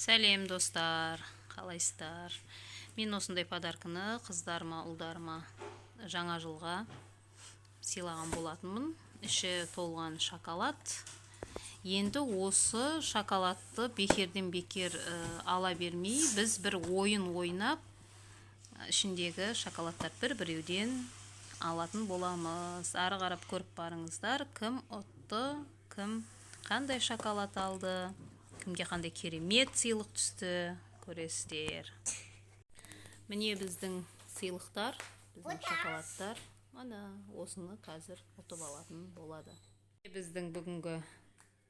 Сәлем достар, қалайсыздар? Мен осындай подарканы қыздарыма, ұлдарыма жаңа жылға сыйлаған болатынмын. Іші толған шоколад. Енді осы шоколадты бекерден бекер ала бермей, біз бір ойын ойнап, ішіндегі шоколадтар бір-біреуден алатын боламыз. Ары қарап көріп барыңыздар, кім ұтты, кім қандай шоколад алды, кімге қандай керемет сыйлық түсті, көресіздер. Міне біздің сыйлықтар, біздің шоколадтар. Мана осыны қазір ұтып алатын болады. Біздің бүгінгі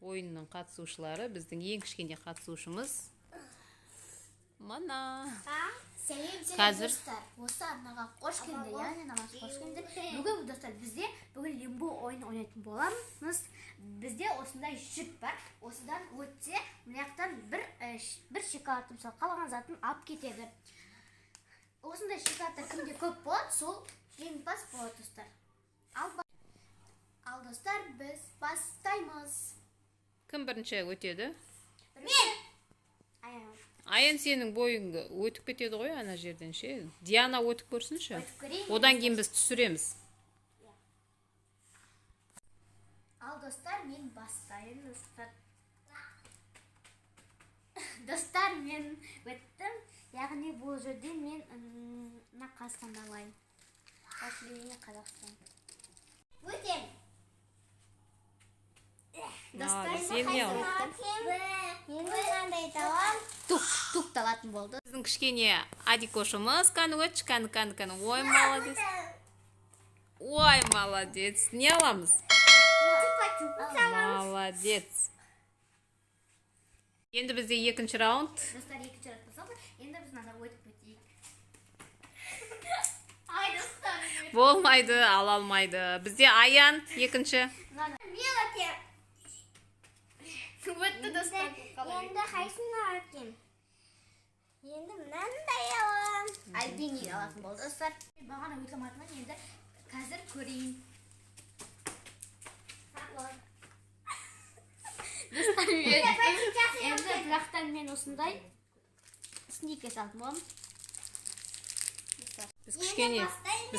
ойынның қатысушылары, біздің ең кішкене қатысушымыз. Мана. Сәлем достар. Осы арнаға қош келді, яғни намаз қош келді. Бүгін достар бізде бүгін лимбо ойын ойнайтын боламыз. Бізде осындай жүк бар. Осыдан өтсе, мынаяқтан бір шоколад мысалы қалған затын алып кетеді. Осындай шоколадтар кімде көп болады, сол жеңімпаз болады достар. Ал достар, біз бастаймыз. Кім бірінші өтеді? Мен. Аян сенің бойыңды өтіп кетеді ғой ана жерден ше. Диана өтіп көрсінші. Одан кейін біз түсіреміз. Ал достар, мен бастаймын достар. Достар, мен өттім. Яғни бұл жерде мен Қазақстан алайын. Последний Қазақстан. Өтем. Достар, сен не ал? Енді қандай талам? Тук талатын болды. Біздің кішкене адикошымыз, кәні өтші, кәні. Ой, молодец. Ой, молодец. Не аламыз? Молодец. Енді бізде екінші раунд. Достар, екінші раунд болса, енді біз мына өтіп өтейік. Ай, достар. Болмайды, ала алмайды. Бізде Аян екінші. Мен өтем. Өтті достар. Енді қайсыны өтем? Енді мынандай алам. Альбини алатын болды достар. Бағана өтілім артынан енді қазір көрейін. Достар, енді бірақтан мен осындай сникерс алатын болам. Біз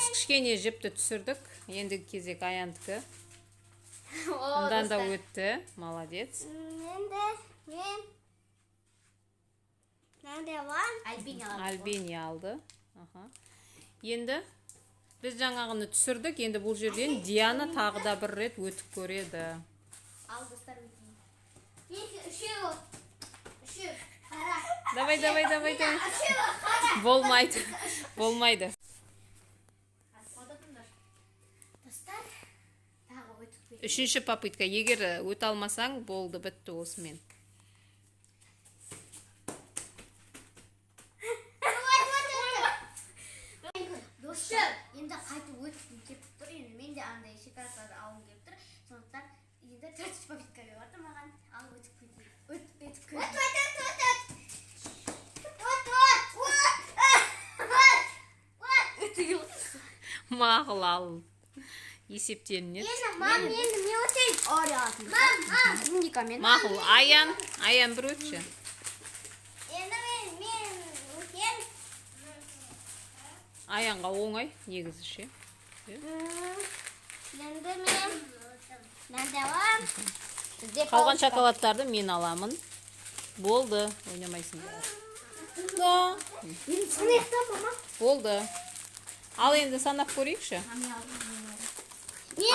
кішкене жіпті түсірдік. Енді кезек Аяндікі. Ондан да өтті. Молодец. Альбини алды. Енді біз жаңағыны түсірдік. Енді бұл жерден Диана тағы да бір рет өтіп көреді. Ал достар өтейін. Үшеу. Қара. Давай. Болмайды. Достар, тағы өтіп көрейін. Үшінші попытка. Егер өте алмасаң, болды, бітті осымен. Достар, енді қайтып өткім кеп тұр. Енді мен де андай шоколадтарды алғым кеп тұр. Сондықтан енді төртінші попыткаға барды маған. Ал өтіп кетейін. Мақұл ал. Есептелінеді. Енді мен өтейін. Мақұл, Аян бір өтші. Аянға оңай, негізі ше. Енді мен давам. Қалған шоколадтарды мен аламын. Болды, ойнамайсың. Да. Болды. Ал енді санап көрейікші.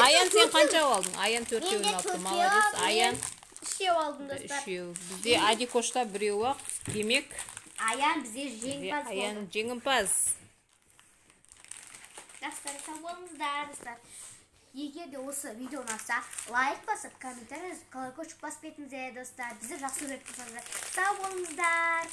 Аян сен қанша алдың? Аян 4-еуін алды. Молодец. Аян 3 алдым достар. 3. Бізде адикошта 1-еу ақ. Демек, Аян бізде жеңімпаз болды. Аян жеңімпаз. Достар, сау болыңыздар достар. Егер де осы видео ұнаса, лайк басып, комментарий жазып, колокольчик басып кетіңіздер достар. Бізді жақсы көріп тұрсаңыздар. Сау болыңыздар.